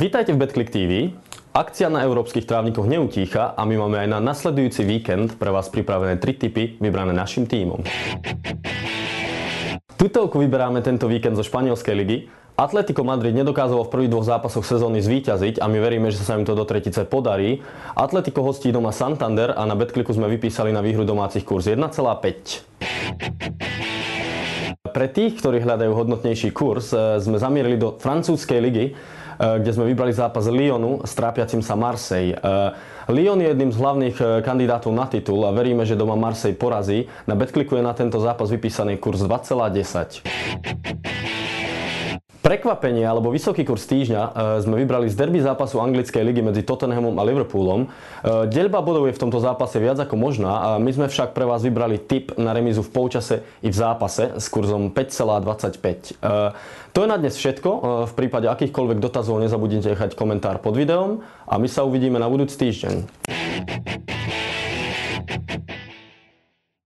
Vítajte v BetClick TV. Akcia na európskych trávnikoch neutícha a my máme aj na nasledujúci víkend pre vás pripravené 3 tipy vybrané našim tímom. Tutovku vyberáme tento víkend zo španielskej ligy. Atletico Madrid nedokázalo v prvých 2 zápasoch sezóny zvíťaziť a my veríme, že sa im to do tretice podarí. Atletico hostí doma Santander a na BetClicku sme vypísali na výhru domácich kurz 1,5. Pre tých, ktorí hľadajú hodnotnejší kurz, sme zamierili do francúzskej ligy, kde sme vybrali zápas Lyonu s trápiacim sa Marseille. Lyon je jedným z hlavných kandidátov na titul a veríme, že doma Marseille porazí. Na BetClicku je na tento zápas vypísaný kurz 2,10. Prekvapenie alebo vysoký kurz týždňa sme vybrali z derby zápasu anglickej ligy medzi Tottenhamom a Liverpoolom. Deľba bodov je v tomto zápase viac ako možná, my sme však pre vás vybrali tip na remízu v polčase i v zápase s kurzom 5,25. To je na dnes všetko. V prípade akýchkoľvek dotazov nezabudnite nechať komentár pod videom a my sa uvidíme na budúci týždeň.